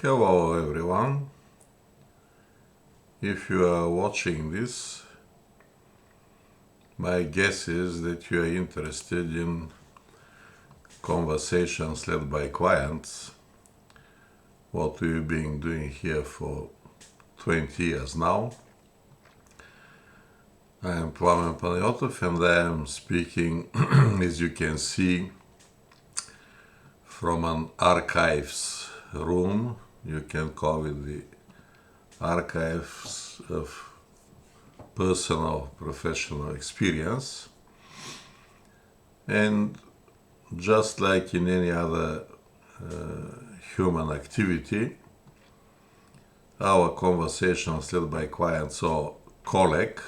Hello everyone. If you are watching this, my guess is that you are interested in conversations led by clients, what we've been doing here for 20 years now. I am Plamen Panayotov and I am speaking, as you can see, from an archives room. You can call it the archives of personal professional experience. And just like in any other human activity, our conversations led by clients or CoLeC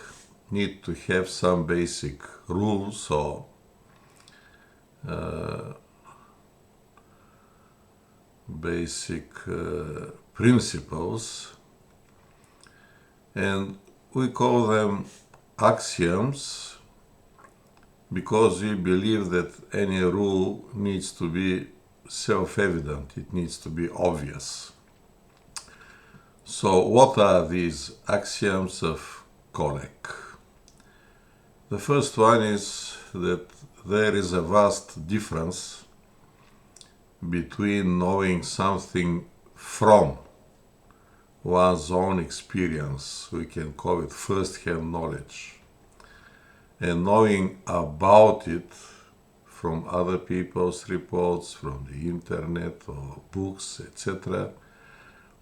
need to have some basic rules or basic principles, and we call them axioms because we believe that any rule needs to be self-evident, it needs to be obvious. So what are these axioms of CoLeC? The first one is that there is a vast difference between knowing something from one's own experience, we can call it first-hand knowledge, and knowing about it from other people's reports, from the internet or books, etc.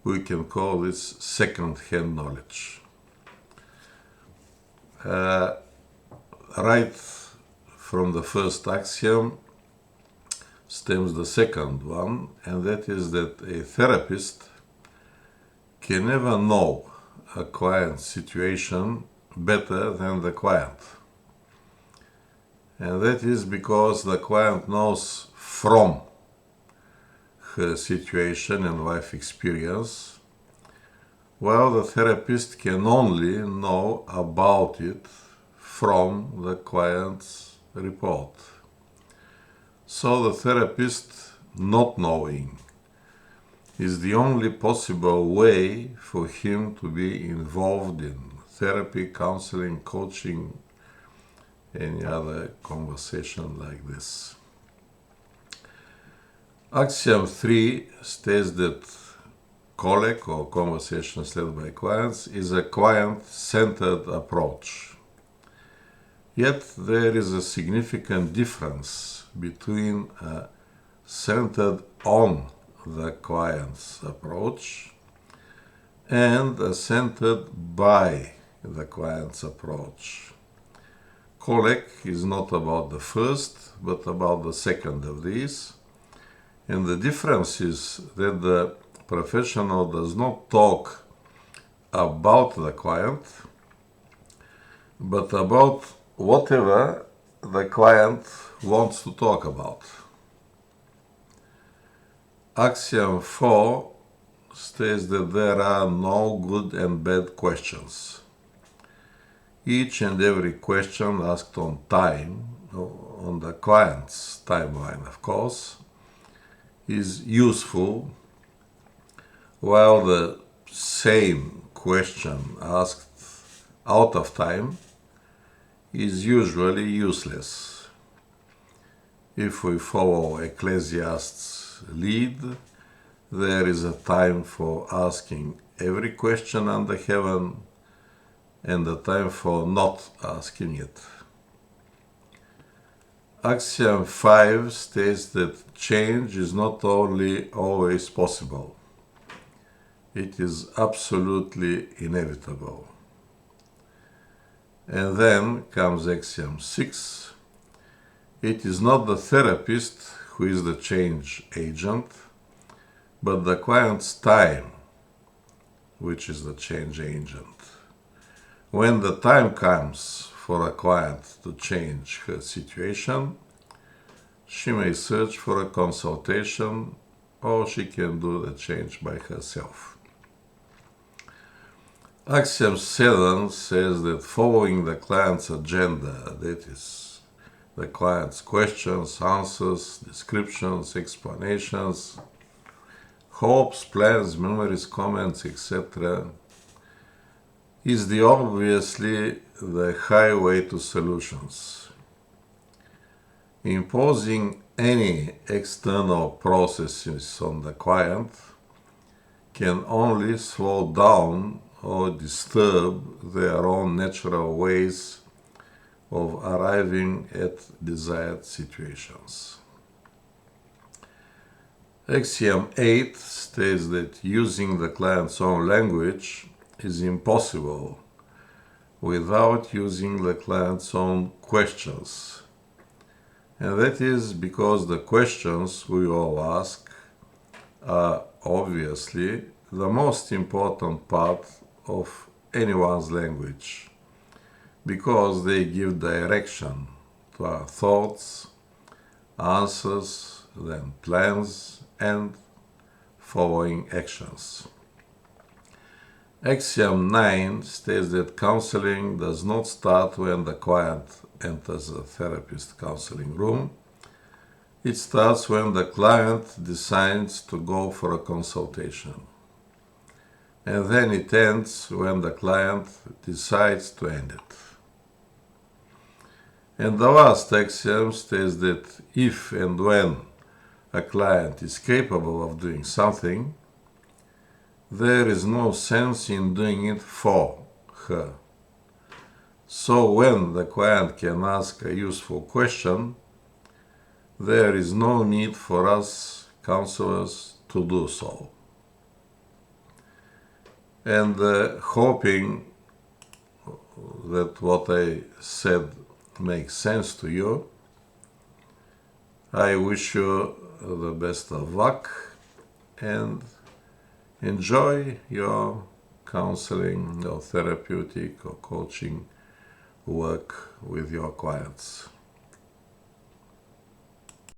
We can call this second-hand knowledge. Right from the first axiom stems the second one, and that is that a therapist can never know a client's situation better than the client. And that is because the client knows from her situation and life experience, while the therapist can only know about it from the client's report. So the therapist not knowing is the only possible way for him to be involved in therapy, counseling, coaching, any other conversation like this. Axiom 3 states that CoLeC, or conversations led by clients, is a client-centered approach. Yet there is a significant difference between a centered on the client's approach and a centered by the client's approach. CoLeC is not about the first, but about the second of these. And the difference is that the professional does not talk about the client, but about whatever the client wants to talk about. Axiom 4 states that there are no good and bad questions. Each and every question asked on time, on the client's timeline of course, is useful, while the same question asked out of time is usually useless. If we follow Ecclesiastes' lead, there is a time for asking every question under heaven and a time for not asking it. Axiom 5 states that change is not only always possible, it is absolutely inevitable. And then comes axiom 6. It is not the therapist who is the change agent, but the client's time, which is the change agent. When the time comes for a client to change her situation, she may search for a consultation or she can do the change by herself. Axiom 7 says that following the client's agenda, that is, the client's questions, answers, descriptions, explanations, hopes, plans, memories, comments, etc. is obviously the highway to solutions. Imposing any external processes on the client can only slow down or disturb their own natural ways of arriving at desired situations. Axiom 8 states that using the client's own language is impossible without using the client's own questions. And that is because the questions we all ask are obviously the most important part of anyone's language, because they give direction to our thoughts, answers, then plans, and following actions. Axiom 9 states that counseling does not start when the client enters the therapist counseling room. It starts when the client decides to go for a consultation. And then it ends when the client decides to end it. And the last axiom states that if and when a client is capable of doing something, there is no sense in doing it for her. So when the client can ask a useful question, there is no need for us counselors to do so. And hoping that what I said makes sense to you, I wish you the best of luck and enjoy your counseling or therapeutic or coaching work with your clients.